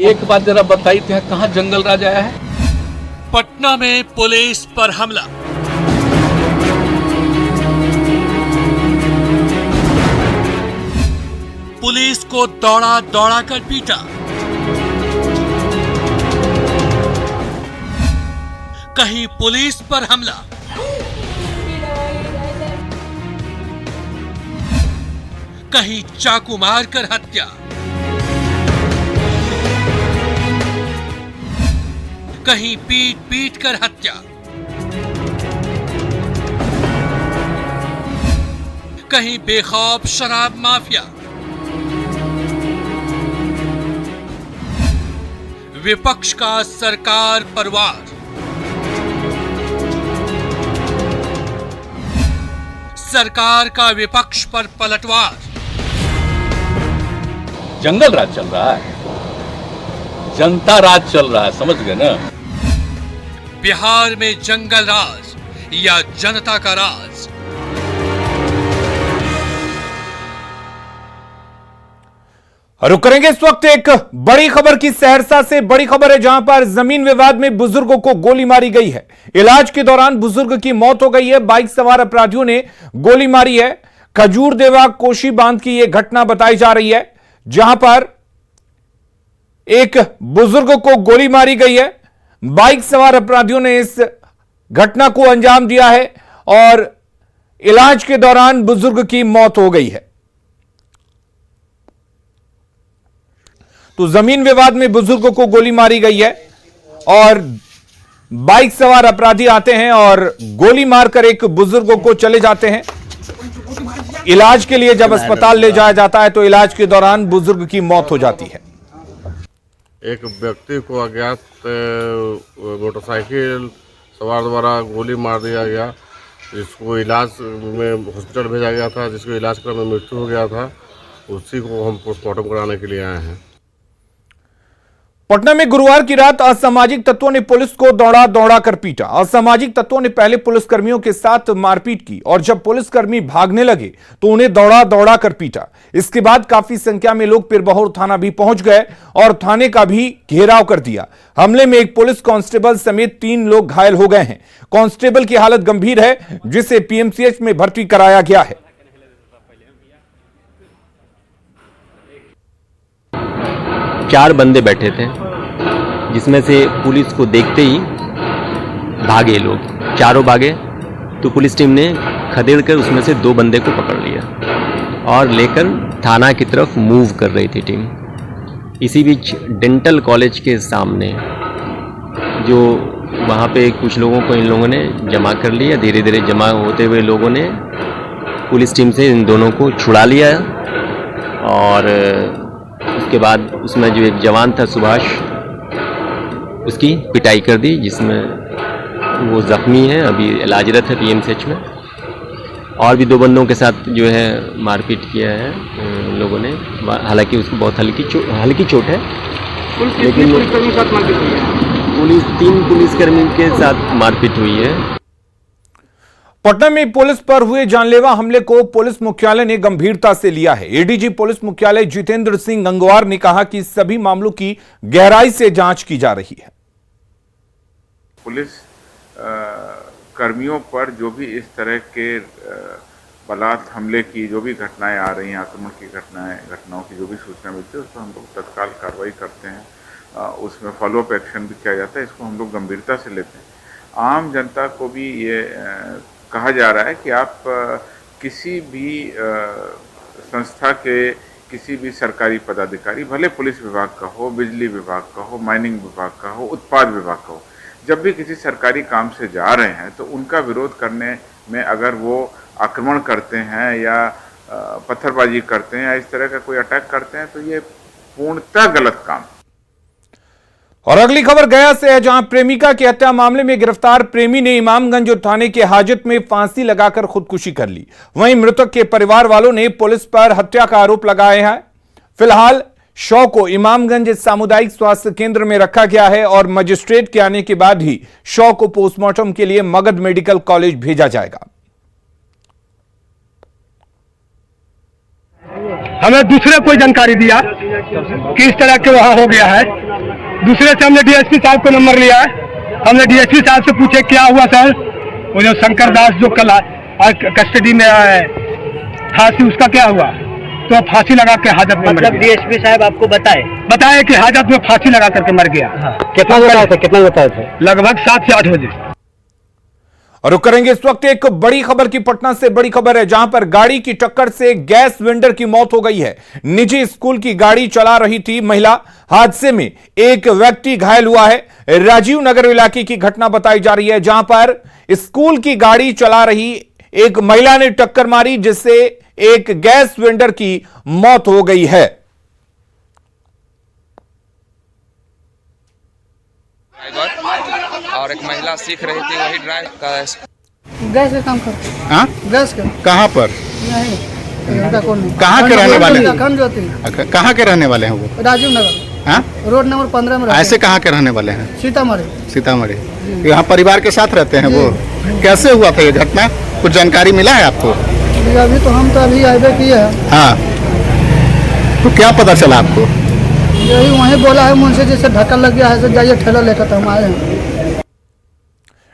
एक बात जरा बताइए, तो यहाँ कहाँ जंगल राज आया है? पटना में पुलिस पर हमला। पुलिस को दौड़ा दौड़ा कर पीटा। कहीं पुलिस पर हमला, कहीं चाकू मारकर हत्या, कहीं पीट पीट कर हत्या, कहीं बेखौफ शराब माफिया। विपक्ष का सरकार पर वार। सरकार का विपक्ष पर पलटवार। जंगल राज चल रहा है, जनता राज चल रहा है, समझ गए ना? बिहार में जंगल राज या जनता का राज? रुक करेंगे इस वक्त एक बड़ी खबर की। सहरसा से बड़ी खबर है, जहां पर जमीन विवाद में बुजुर्गों को गोली मारी गई है। इलाज के दौरान बुजुर्ग की मौत हो गई है। बाइक सवार अपराधियों ने गोली मारी है। खजूर देवा कोशी बांध की यह घटना बताई जा रही है, जहां पर एक बुजुर्ग को गोली मारी गई है। बाइक सवार अपराधियों ने इस घटना को अंजाम दिया है और इलाज के दौरान बुजुर्ग की मौत हो गई है। तो जमीन विवाद में बुजुर्ग को गोली मारी गई है और बाइक सवार अपराधी आते हैं और गोली मारकर एक बुजुर्ग को चले जाते हैं। इलाज के लिए जब अस्पताल ले जाया जाता है तो इलाज के दौरान बुजुर्ग की मौत हो जाती है। एक व्यक्ति को अज्ञात मोटरसाइकिल सवार द्वारा गोली मार दिया गया, जिसको इलाज में हॉस्पिटल भेजा गया था, जिसको इलाज क्रम में मृत्यु हो गया था। उसी को हम पोस्टमार्टम कराने के लिए आए हैं। पटना में गुरुवार की रात असामाजिक तत्वों ने पुलिस को दौड़ा दौड़ा कर पीटा। असामाजिक तत्वों ने पहले पुलिसकर्मियों के साथ मारपीट की और जब पुलिसकर्मी भागने लगे तो उन्हें दौड़ा दौड़ा कर पीटा। इसके बाद काफी संख्या में लोग पिरबहुर थाना भी पहुंच गए और थाने का भी घेराव कर दिया। हमले में एक पुलिस कांस्टेबल समेत 3 लोग घायल हो गए हैं। कांस्टेबल की हालत गंभीर है, जिसे पीएमसीएच में भर्ती कराया गया है। चार बंदे बैठे थे, जिसमें से पुलिस को देखते ही भागे लोग। चारों भागे तो पुलिस टीम ने खदेड़ कर उसमें से 2 बंदे को पकड़ लिया और लेकर थाना की तरफ मूव कर रही थी टीम। इसी बीच डेंटल कॉलेज के सामने जो वहाँ पे कुछ लोगों को इन लोगों ने जमा कर लिया। धीरे धीरे जमा होते हुए लोगों ने पुलिस टीम से इन दोनों को छुड़ा लिया और उसके बाद उसमें जो एक जवान था सुभाष, उसकी पिटाई कर दी, जिसमें वो जख्मी है, अभी इलाजरत है पीएमसीएच में। और भी 2 बंदों के साथ जो है मारपीट किया है लोगों ने। हालांकि उसको बहुत हल्की चोट है, लेकिन पुलिस 3 पुलिसकर्मी के साथ मारपीट हुई है। पटना में पुलिस पर हुए जानलेवा हमले को पुलिस मुख्यालय ने गंभीरता से लिया है। एडीजी पुलिस मुख्यालय जितेंद्र सिंह गंगवार ने कहा कि सभी मामलों की गहराई से जांच की जा रही है। पुलिस कर्मियों पर जो भी इस तरह के बलात् हमले की जो भी घटनाएं आ रही हैं, आक्रमण की घटनाओं की जो भी सूचना मिलती है, उस पर हम लोग तत्काल कार्रवाई करते हैं। उसमें फॉलोअप एक्शन भी किया जाता है। इसको हम लोग गंभीरता से लेते हैं। आम जनता को भी ये कहा जा रहा है कि आप किसी भी संस्था के किसी भी सरकारी पदाधिकारी, भले पुलिस विभाग का हो, बिजली विभाग का हो, माइनिंग विभाग का हो, उत्पाद विभाग का हो, जब भी किसी सरकारी काम से जा रहे हैं तो उनका विरोध करने में अगर वो आक्रमण करते हैं या पत्थरबाजी करते हैं या इस तरह का कोई अटैक करते हैं तो ये पूर्णतः गलत काम। और अगली खबर गया से है, जहां प्रेमिका की हत्या मामले में गिरफ्तार प्रेमी ने इमामगंज थाने के हाजत में फांसी लगाकर खुदकुशी कर ली। वहीं मृतक के परिवार वालों ने पुलिस पर हत्या का आरोप लगाया है। फिलहाल शव को इमामगंज सामुदायिक स्वास्थ्य केंद्र में रखा गया है और मजिस्ट्रेट के आने के बाद ही शव को पोस्टमार्टम के लिए मगध मेडिकल कॉलेज भेजा जाएगा। हमें दूसरे कोई जानकारी दिया कि इस तरह के वहाँ हो गया है। दूसरे से हमने डीएसपी साहब को नंबर लिया है। हमने डीएसपी साहब से पूछे क्या हुआ सर, वो जो शंकर दास जो कल कस्टडी में फांसी, उसका क्या हुआ? तो फांसी लगा के हाजत में मतलब डीएसपी साहब आपको बताए कि हाजत में फांसी लगा करके मर गया। कितना बताए थे? लगभग 7 से 8 बजे। और रुक करेंगे इस वक्त एक बड़ी खबर की। पटना से बड़ी खबर है, जहां पर गाड़ी की टक्कर से गैस वेंडर की मौत हो गई है। निजी स्कूल की गाड़ी चला रही थी महिला, हादसे में एक व्यक्ति घायल हुआ है। राजीव नगर इलाके की घटना बताई जा रही है, जहां पर स्कूल की गाड़ी चला रही एक महिला ने टक्कर मारी, जिससे एक गैस वेंडर की मौत हो गई है। और एक महिला सीख रही थी, वही ड्राइव का गैस का काम करते हैं। हाँ? गैस का कहाँ पर? कहाँ के रहने वाले हैं? कहाँ के रहने वाले हैं वो? राजीव नगर। हाँ? रोड नंबर 15 में। ऐसे कहाँ के रहने वाले हैं? सीतामढ़ी। यहाँ परिवार के साथ रहते हैं वो? कैसे हुआ था ये घटना, कुछ जानकारी मिला है आपको? अभी तो हम अभी हाईवे किए हैं। हाँ, तो क्या पता चला आपको? यही वहीं बोला है मुझसे, जैसे धक्का लग गया है, जाइए ठेला लेकर, हम आए हैं।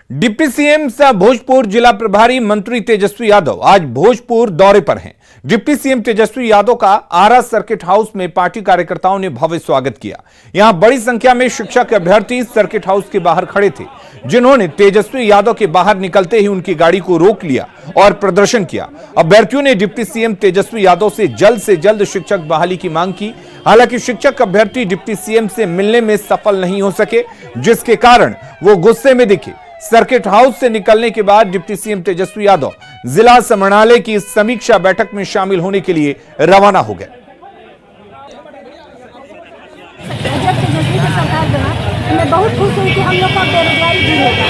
डिप्टी सीएम सह भोजपुर जिला प्रभारी मंत्री तेजस्वी यादव आज भोजपुर दौरे पर हैं। डिप्टी सीएम तेजस्वी यादव का आरा सर्किट हाउस में पार्टी कार्यकर्ताओं ने भव्य स्वागत किया। यहां बड़ी संख्या में शिक्षक अभ्यर्थी सर्किट हाउस के बाहर खड़े थे, जिन्होंने तेजस्वी यादव के बाहर निकलते ही उनकी गाड़ी को रोक लिया और प्रदर्शन किया। अभ्यर्थियों ने डिप्टी सीएम तेजस्वी यादव से जल्द शिक्षक बहाली की मांग की। हालांकि शिक्षक अभ्यर्थी डिप्टी सीएम से मिलने में सफल नहीं हो सके, जिसके कारण वो गुस्से में दिखे। सर्किट हाउस से निकलने के बाद डिप्टी सीएम तेजस्वी यादव जिला समरणालय की समीक्षा बैठक में शामिल होने के लिए रवाना हो गए। मैं बहुत खुश हूँ कि हम लोग का बेरोजगारी दूर होगा।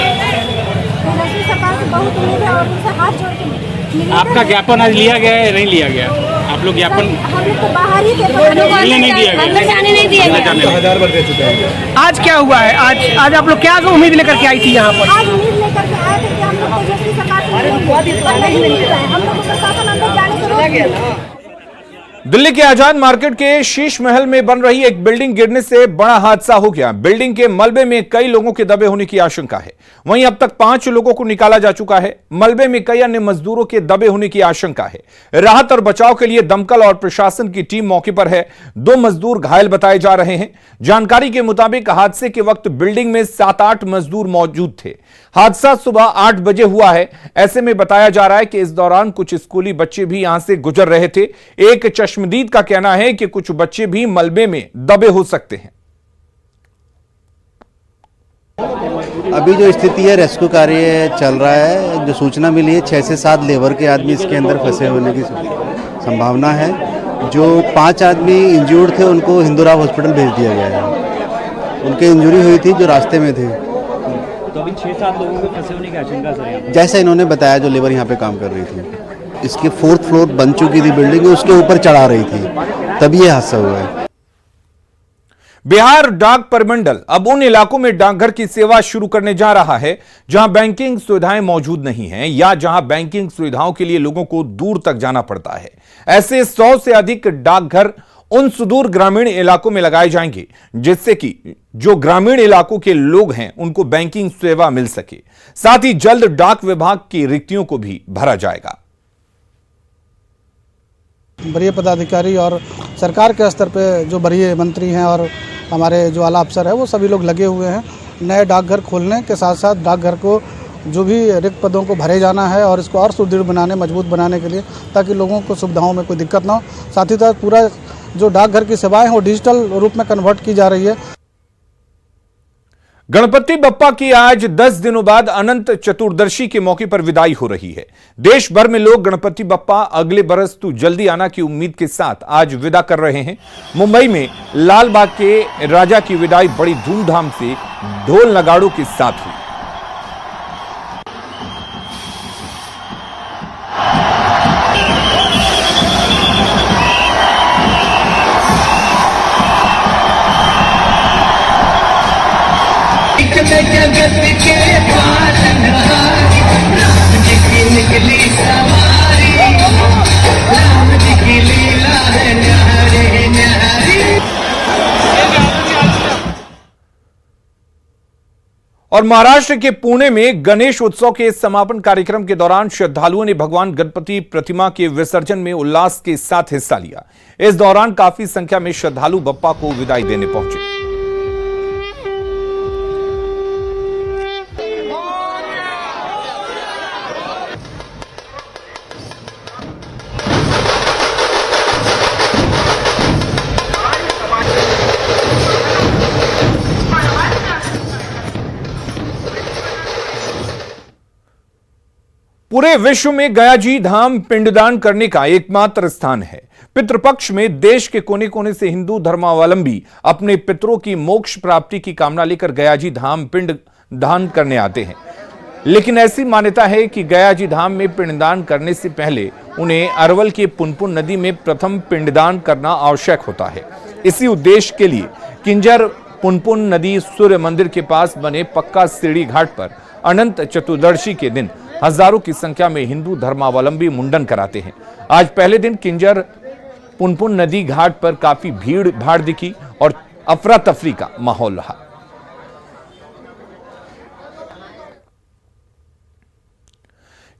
तेजस्वी सरकार से बहुत उम्मीद है और उनसे हाथ जोड़ के। आपका ज्ञापन आज लिया गया है नहीं लिया गया? आप लोग ज्ञापन हम लोग को बाहर ही नहीं दिया गया, अंदर जाने नहीं दिया गया। 1000 बार दे चुके हैं। आज क्या हुआ है? आज आप लोग क्या उम्मीद लेकर के आई थी यहाँ पर? आज उम्मीद लेकर के आए थे कि हम लोग तेजस्वी सरकार से नहीं मिल रहे हैं। हम लोग को प्रशासन अंदर जाने से रोक दिया। दिल्ली के आजाद मार्केट के शीश महल में बन रही एक बिल्डिंग गिरने से बड़ा हादसा हो गया। बिल्डिंग के मलबे में कई लोगों के दबे होने की आशंका है। वहीं अब तक 5 लोगों को निकाला जा चुका है। मलबे में कई अन्य मजदूरों के दबे होने की आशंका है। राहत और बचाव के लिए दमकल और प्रशासन की टीम मौके पर है। 2 मजदूर घायल बताए जा रहे हैं। जानकारी के मुताबिक हादसे के वक्त बिल्डिंग में 7-8 मजदूर मौजूद थे। हादसा सुबह 8 बजे हुआ है। ऐसे में बताया जा रहा है कि इस दौरान कुछ स्कूली बच्चे भी यहां से गुजर रहे थे। एक चश्मदीद का कहना है कि कुछ बच्चे भी मलबे में दबे हो सकते हैं। अभी जो स्थिति है, रेस्क्यू कार्य चल रहा है। जो सूचना मिली है 6 से 7 लेबर के आदमी इसके अंदर फंसे होने की संभावना है। जो 5 आदमी इंजर्ड थे उनको हिंदूराव हॉस्पिटल भेज दिया गया है। उनके इंजरी हुई थी जो रास्ते में थे। तो अभी 6-7 लोगों के फंसे होने की आशंका सर, जैसा इन्होंने बताया जो लेबर यहाँ पे काम कर रही थी। इसकी 4th फ्लोर बन चुकी थी बिल्डिंग, उसके ऊपर चढ़ा रही थी, तभी ये हादसा हुआ है। बिहार डाक परिमंडल अब उन इलाकों में डाकघर की सेवा शुरू करने जा रहा है जहां बैंकिंग सुविधाएं मौजूद नहीं हैं या जहां बैंकिंग सुविधाओं के लिए लोगों को दूर तक जाना पड़ता है। ऐसे 100 से अधिक डाकघर उन सुदूर ग्रामीण इलाकों में लगाए जाएंगे, जिससे कि जो ग्रामीण इलाकों के लोग हैं उनको बैंकिंग सेवा मिल सके। साथ ही जल्द डाक विभाग की रिक्तियों को भी भरा जाएगा। वरीय पदाधिकारी और सरकार के स्तर पे जो वरीय मंत्री हैं और हमारे जो आला अफसर है, वो सभी लोग लगे हुए हैं नए डाकघर खोलने के साथ साथ डाकघर को जो भी रिक्त पदों को भरे जाना है और इसको और सुदृढ़ बनाने, मजबूत बनाने के लिए, ताकि लोगों को सुविधाओं में कोई दिक्कत ना हो। साथ ही साथ पूरा जो डाकघर की सेवाएं हैं वो डिजिटल रूप में कन्वर्ट की जा रही है। गणपति बप्पा की आज 10 दिनों बाद अनंत चतुर्दशी के मौके पर विदाई हो रही है। देश भर में लोग गणपति बप्पा अगले बरस तू जल्दी आना की उम्मीद के साथ आज विदा कर रहे हैं। मुंबई में लाल बाग के राजा की विदाई बड़ी धूमधाम से ढोल नगाड़ों के साथ हुई। जगत के पालनहार राम जी की निकली सवारी, राम जी की लीला है। और महाराष्ट्र के पुणे में गणेश उत्सव के समापन कार्यक्रम के दौरान श्रद्धालुओं ने भगवान गणपति प्रतिमा के विसर्जन में उल्लास के साथ हिस्सा लिया। इस दौरान काफी संख्या में श्रद्धालु बप्पा को विदाई देने पहुंचे। पूरे विश्व में गयाजी धाम पिंडदान करने का एकमात्र स्थान है। पितृपक्ष में देश के कोने कोने से हिंदू धर्मावलंबी अपने पितरों की मोक्ष प्राप्ति की कामना लेकर गयाजी धाम पिंडदान करने आते हैं। लेकिन ऐसी मान्यता है कि गयाजी धाम में पिंडदान करने से पहले उन्हें अरवल के पुनपुन नदी में प्रथम पिंडदान करना आवश्यक होता है। इसी उद्देश्य के लिए किंजर पुनपुन नदी सूर्य मंदिर के पास बने पक्का सीढ़ी घाट पर अनंत चतुर्दशी के दिन हजारों की संख्या में हिंदू धर्मावलंबी मुंडन कराते हैं। आज पहले दिन किंजर पुनपुन नदी घाट पर काफी भीड़ भाड़ दिखी और अफरा तफरी का माहौल रहा।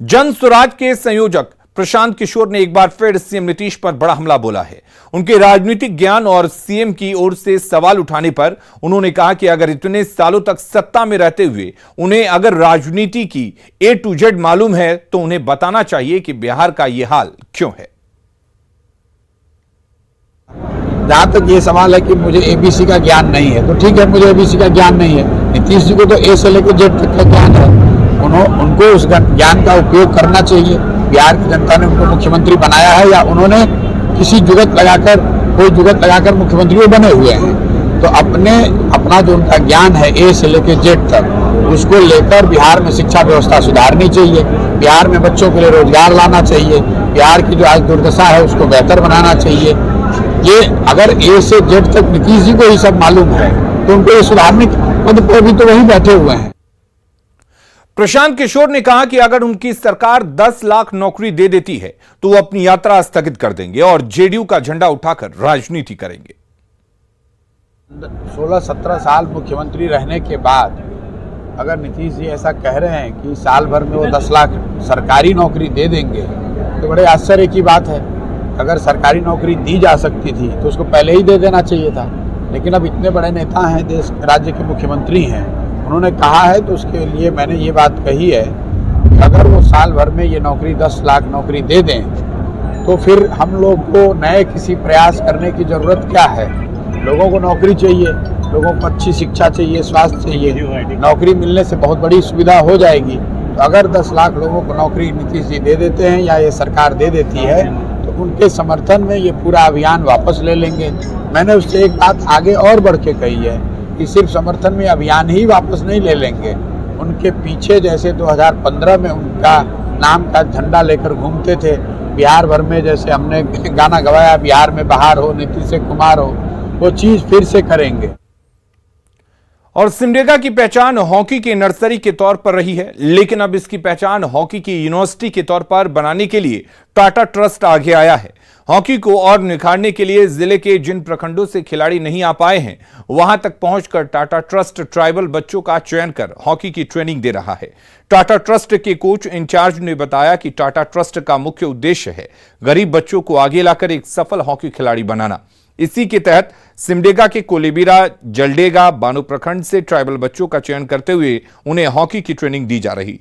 जन स्वराज के संयोजक प्रशांत किशोर ने एक बार फिर सीएम नीतीश पर बड़ा हमला बोला है। उनके राजनीतिक ज्ञान और सीएम की ओर से सवाल उठाने पर उन्होंने कहा कि अगर इतने सालों तक सत्ता में रहते हुए उन्हें अगर राजनीति की A to Z मालूम है तो उन्हें बताना चाहिए कि बिहार का यह हाल क्यों है। जहां तक ये सवाल है कि मुझे एबीसी का ज्ञान नहीं है, तो ठीक है, मुझे एबीसी का ज्ञान नहीं है। नीतीश जी को तो ए से लेकर जेड तक का ज्ञान है। उनको उस ज्ञान का उपयोग करना चाहिए। बिहार की जनता ने उनको मुख्यमंत्री बनाया है या उन्होंने किसी कोई जुगत लगाकर मुख्यमंत्री बने हुए हैं। तो अपना जो उनका ज्ञान है ए से लेकर जेड तक, उसको लेकर बिहार में शिक्षा व्यवस्था सुधारनी चाहिए। बिहार में बच्चों के लिए रोजगार लाना चाहिए। बिहार की जो आज दुर्दशा है उसको बेहतर बनाना चाहिए। ये अगर ए से जेड तक नीतीश जी को ही सब मालूम है तो उनको ये सुधारने पद पर भी तो वही बैठे हुए हैं। प्रशांत किशोर ने कहा कि अगर उनकी सरकार 10 लाख नौकरी दे देती है तो वो अपनी यात्रा स्थगित कर देंगे और जेडीयू का झंडा उठाकर राजनीति करेंगे। 16-17 साल मुख्यमंत्री रहने के बाद अगर नीतीश जी ऐसा कह रहे हैं कि साल भर में वो 10 लाख सरकारी नौकरी दे देंगे तो बड़े आश्चर्य की बात है। अगर सरकारी नौकरी दी जा सकती थी तो उसको पहले ही दे देना चाहिए था। लेकिन अब इतने बड़े नेता हैं, देश राज्य के मुख्यमंत्री हैं, उन्होंने कहा है तो उसके लिए मैंने ये बात कही है कि अगर वो साल भर में ये नौकरी 10 लाख नौकरी दे दें तो फिर हम लोग को नए किसी प्रयास करने की ज़रूरत क्या है। लोगों को नौकरी चाहिए, लोगों को अच्छी शिक्षा चाहिए, स्वास्थ्य चाहिए। नौकरी मिलने से बहुत बड़ी सुविधा हो जाएगी। तो अगर 10 लाख लोगों को नौकरी नीतीश जी दे देते हैं या ये सरकार दे देती है तो उनके समर्थन में ये पूरा अभियान वापस ले लेंगे। मैंने उससे एक बात आगे और बढ़ के कही है कि सिर्फ समर्थन में अभियान ही वापस नहीं ले लेंगे। उनके पीछे जैसे 2015 में उनका नाम का झंडा लेकर घूमते थे बिहार भर में, जैसे हमने गाना गवाया बिहार में बहार हो, नीतीश कुमार हो, वो चीज फिर से करेंगे। और सिमडेगा की पहचान हॉकी की नर्सरी के तौर पर रही है, लेकिन अब इसकी पहचान हॉकी की यूनिवर्सिटी के तौर पर बनाने के लिए टाटा ट्रस्ट आगे आया है। हॉकी को और निखारने के लिए जिले के जिन प्रखंडों से खिलाड़ी नहीं आ पाए हैं वहां तक पहुंचकर टाटा ट्रस्ट ट्राइबल बच्चों का चयन कर हॉकी की ट्रेनिंग दे रहा है। टाटा ट्रस्ट के कोच इंचार्ज ने बताया कि टाटा ट्रस्ट का मुख्य उद्देश्य है गरीब बच्चों को आगे लाकर एक सफल हॉकी खिलाड़ी बनाना। इसी के तहत सिमडेगा के कोलेबिरा, जलडेगा, बानो प्रखंड से ट्राइबल बच्चों का चयन करते हुए उन्हें हॉकी की ट्रेनिंग दी जा रही।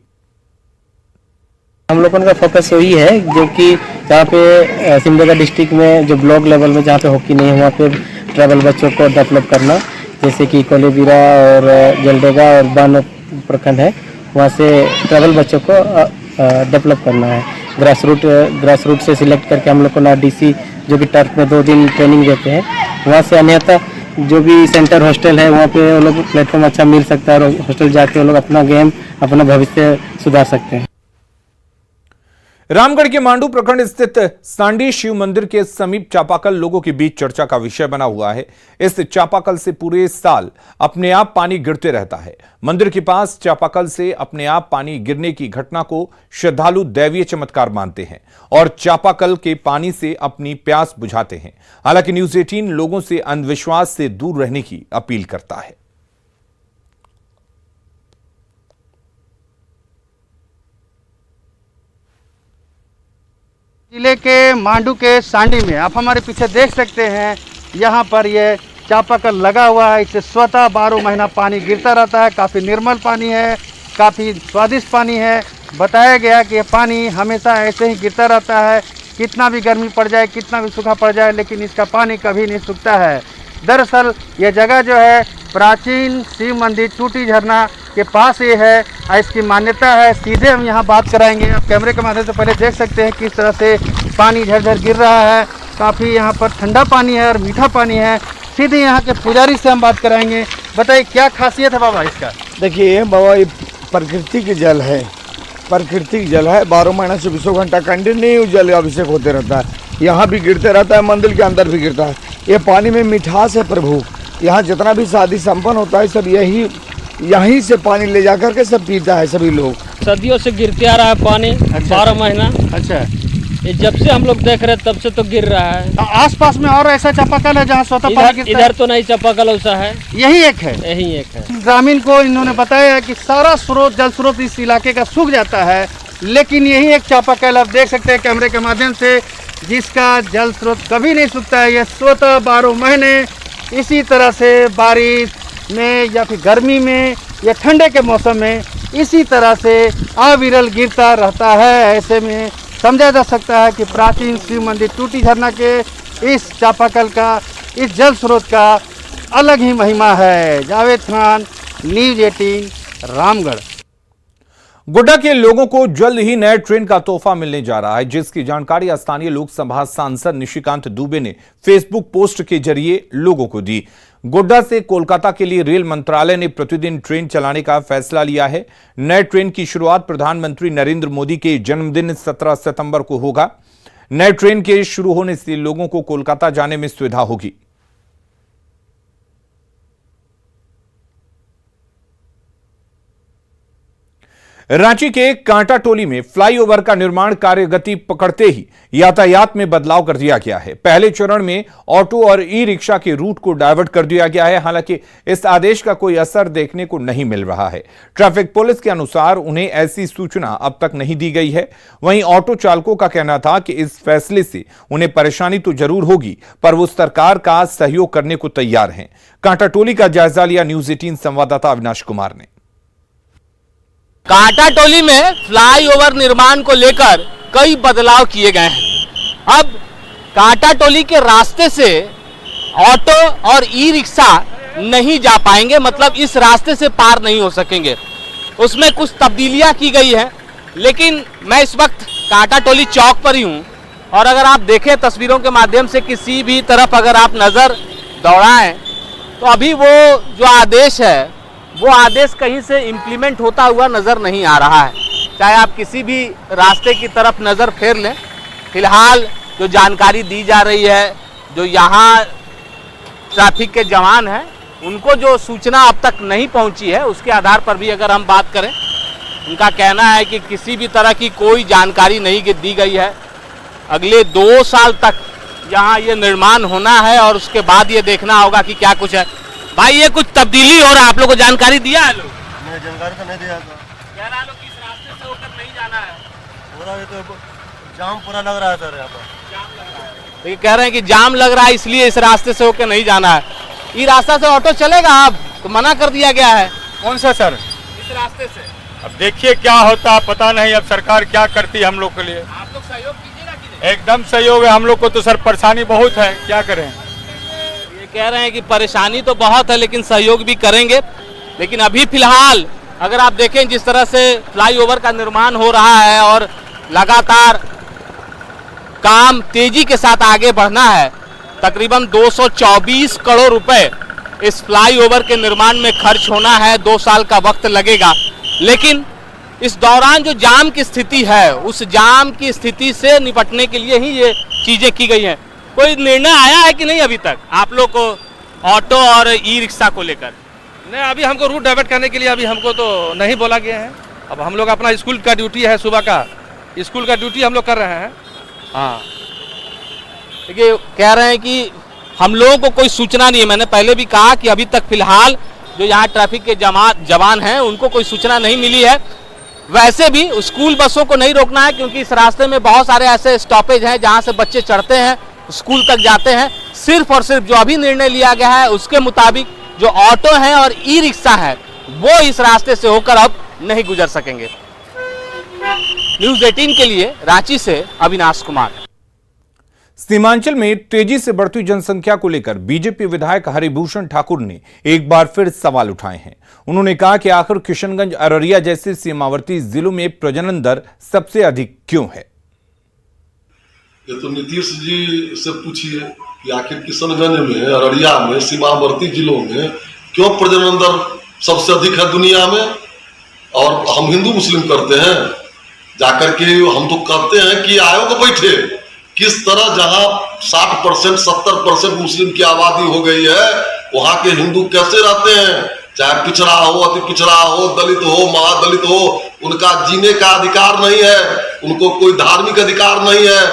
हम लोगों का फोकस वही है जो कि जहाँ पे सिमडेगा डिस्ट्रिक्ट में जो ब्लॉक लेवल में जहाँ पे हॉकी नहीं है वहाँ पे ट्राइबल बच्चों को डेवलप करना, जैसे कि कोलेबिरा और जलडेगा और बानो प्रखंड है, वहाँ से ट्राइबल बच्चों को डेवलप करना है। ग्रास रूट से सिलेक्ट करके हम लोग को RDC जो कि टर्फ में 2 दिन ट्रेनिंग देते हैं, वहाँ से अन्यथा जो भी सेंटर हॉस्टल है वहाँ पे वो लोग प्लेटफॉर्म अच्छा मिल सकता है और हॉस्टल जाके वो लोग अपना गेम, अपना भविष्य सुधार सकते हैं। रामगढ़ के मांडू प्रखंड स्थित सांडी शिव मंदिर के समीप चापाकल लोगों के बीच चर्चा का विषय बना हुआ है। इस चापाकल से पूरे साल अपने आप पानी गिरते रहता है। मंदिर के पास चापाकल से अपने आप पानी गिरने की घटना को श्रद्धालु दैवीय चमत्कार मानते हैं और चापाकल के पानी से अपनी प्यास बुझाते हैं। हालांकि न्यूज़ 18 लोगों से अंधविश्वास से दूर रहने की अपील करता है। जिले के मांडू के सांडी में आप हमारे पीछे देख सकते हैं, यहाँ पर ये चापाकल लगा हुआ है। इससे स्वतः 12 महीना पानी गिरता रहता है। काफ़ी निर्मल पानी है, काफ़ी स्वादिष्ट पानी है। बताया गया कि ये पानी हमेशा ऐसे ही गिरता रहता है, कितना भी गर्मी पड़ जाए, कितना भी सूखा पड़ जाए, लेकिन इसका पानी कभी नहीं सूखता है। दरअसल ये जगह जो है प्राचीन शिव मंदिर टूटी झरना के पास ये है और इसकी मान्यता है। सीधे हम यहाँ बात कराएंगे। आप कैमरे के माध्यम से पहले देख सकते हैं किस तरह से पानी झरझर गिर रहा है। काफ़ी यहाँ पर ठंडा पानी है और मीठा पानी है। सीधे यहाँ के पुजारी से हम बात कराएंगे। बताइए क्या खासियत है बाबा इसका? देखिए बाबा, ये प्राकृतिक जल है, प्राकृतिक जल है। 12 महीना 24 घंटा कंटिन्यू जल अभिषेक होते रहता है। यहाँ भी गिरते रहता है, मंदिर के अंदर भी गिरता है। ये पानी में मिठास है प्रभु। यहाँ जितना भी शादी संपन्न होता है सब यहीं से पानी ले जा कर के सब पीता है सभी लोग। सदियों से गिरते आ रहा है पानी। अच्छा। 12 महीना। अच्छा, ये जब से हम लोग देख रहे हैं तब से तो गिर रहा है। आसपास में और ऐसा चापाकल है जहाँ स्वतः पानी गिरता है? इधर तो नहीं चापाकल ऐसा है, यही एक है। यही एक है। ग्रामीण को इन्होंने बताया कि सारा स्रोत, जल स्रोत इस इलाके का सूख जाता है, लेकिन यही एक चापाकल आप देख सकते हैं कैमरे के माध्यम से, जिसका जल स्रोत कभी नहीं सूखता है। ये स्वतः 12 महीने इसी तरह से बारिश में या फिर गर्मी में या ठंडे के मौसम में इसी तरह से अविरल गिरता रहता है। ऐसे में समझा जा सकता है कि प्राचीन शिव मंदिर टूटी झरना के इस चापाकल का, इस जल स्रोत का अलग ही महिमा है। जावेद खान, न्यूज़ 18, रामगढ़। गोड्डा के लोगों को जल्द ही नए ट्रेन का तोहफा मिलने जा रहा है, जिसकी जानकारी स्थानीय लोकसभा सांसद निशिकांत दुबे ने फेसबुक पोस्ट के जरिए लोगों को दी। गोड्डा से कोलकाता के लिए रेल मंत्रालय ने प्रतिदिन ट्रेन चलाने का फैसला लिया है। नए ट्रेन की शुरुआत प्रधानमंत्री नरेंद्र मोदी के जन्मदिन 17 सितंबर को होगा। नए ट्रेन के शुरू होने से लोगों को कोलकाता जाने में सुविधा होगी। रांची के कांटा टोली में फ्लाईओवर का निर्माण कार्य गति पकड़ते ही यातायात में बदलाव कर दिया गया है। पहले चरण में ऑटो और ई रिक्शा के रूट को डायवर्ट कर दिया गया है। हालांकि इस आदेश का कोई असर देखने को नहीं मिल रहा है। ट्रैफिक पुलिस के अनुसार उन्हें ऐसी सूचना अब तक नहीं दी गई है। वहीं ऑटो चालकों का कहना था कि इस फैसले से उन्हें परेशानी तो जरूर होगी, पर वो सरकार का सहयोग करने को तैयार हैं। कांटा टोली का जायजा लिया न्यूज़ 18 संवाददाता अविनाश कुमार ने। कांटा टोली में फ्लाईओवर निर्माण को लेकर कई बदलाव किए गए हैं। अब कांटा टोली के रास्ते से ऑटो और ई रिक्शा नहीं जा पाएंगे, मतलब इस रास्ते से पार नहीं हो सकेंगे। उसमें कुछ तब्दीलियां की गई हैं, लेकिन मैं इस वक्त कांटा टोली चौक पर ही हूं और अगर आप देखें तस्वीरों के माध्यम से किसी भी तरफ अगर आप नज़र दौड़ाएं तो अभी वो जो आदेश है वो आदेश कहीं से इम्प्लीमेंट होता हुआ नज़र नहीं आ रहा है। चाहे आप किसी भी रास्ते की तरफ नज़र फेर लें, फिलहाल जो जानकारी दी जा रही है, जो यहाँ ट्रैफिक के जवान हैं उनको जो सूचना अब तक नहीं पहुँची है, उसके आधार पर भी अगर हम बात करें, उनका कहना है कि किसी भी तरह की कोई जानकारी नहीं दी गई है। अगले 2 साल तक यहाँ ये निर्माण होना है और उसके बाद ये देखना होगा कि क्या कुछ है। भाई ये कुछ तब्दीली हो रहा है, आप लोग को जानकारी दिया है? लोग नहीं, जानकारी तो नहीं दिया था। कह रहा लोग किस रास्ते से होकर नहीं जाना है। पूरा ये तो जाम पूरा लग रहा है सर, यहाँ पर जाम लग रहा है। ये कह रहे हैं कि जाम लग रहा है इसलिए इस रास्ते से होकर नहीं जाना है। ये रास्ता से ऑटो चलेगा अब तो मना कर दिया गया है। कौन सा सर? इस रास्ते से। अब देखिए क्या होता है, पता नहीं अब सरकार क्या करती है हम लोग के लिए। आप लोग सहयोग कीजिएगा कि नहीं? एकदम सहयोग है हम लोग को तो सर, परेशानी बहुत है, क्या करें। कह रहे हैं कि परेशानी तो बहुत है लेकिन सहयोग भी करेंगे। लेकिन अभी फिलहाल अगर आप देखें जिस तरह से फ्लाईओवर का निर्माण हो रहा है और लगातार काम तेजी के साथ आगे बढ़ना है, तकरीबन 224 करोड़ रुपए इस फ्लाईओवर के निर्माण में खर्च होना है। 2 साल का वक्त लगेगा, लेकिन इस दौरान जो जाम की स्थिति है, उस जाम की स्थिति से निपटने के लिए ही ये चीजें की गई हैं। कोई निर्णय आया है कि नहीं अभी तक आप लोग को ऑटो और ई रिक्शा को लेकर? नहीं, अभी हमको रूट डाइवर्ट करने के लिए अभी हमको तो नहीं बोला गया है। अब हम लोग अपना स्कूल का ड्यूटी है, सुबह का स्कूल का ड्यूटी हम लोग कर रहे हैं। हाँ, देखिए कह रहे हैं कि हम लोगों को कोई सूचना नहीं है। मैंने पहले भी कहा कि अभी तक फिलहाल जो यहाँ ट्रैफिक के जवान हैं उनको कोई सूचना नहीं मिली है। वैसे भी स्कूल बसों को नहीं रोकना है, क्योंकि इस रास्ते में बहुत सारे ऐसे स्टॉपेज हैं जहां से बच्चे चढ़ते हैं, स्कूल तक जाते हैं। सिर्फ और सिर्फ जो अभी निर्णय लिया गया है उसके मुताबिक जो ऑटो हैं और ई रिक्शा है वो इस रास्ते से होकर अब नहीं गुजर सकेंगे। न्यूज़ 18 के लिए रांची से अविनाश कुमार। सीमांचल में तेजी से बढ़ती जनसंख्या को लेकर बीजेपी विधायक हरिभूषण ठाकुर ने एक बार फिर सवाल उठाए हैं। उन्होंने कहा कि आखिर किशनगंज, अररिया जैसे सीमावर्ती जिलों में प्रजनन दर सबसे अधिक क्यों है। ये तो नीतीश जी से पूछिए कि आखिर किशनगंज में, अररिया में, सीमावर्ती जिलों में क्यों प्रजनन दर सबसे अधिक है दुनिया में। और हम हिंदू मुस्लिम करते हैं जाकर के, हम तो कहते हैं कि आयोग बैठे, किस तरह जहां 60% 70% मुस्लिम की आबादी हो गई है वहां के हिंदू कैसे रहते हैं, चाहे पिछड़ा हो, अति पिछड़ा हो, दलित हो, महादलित हो, उनका जीने का अधिकार नहीं है, उनको कोई धार्मिक अधिकार नहीं है,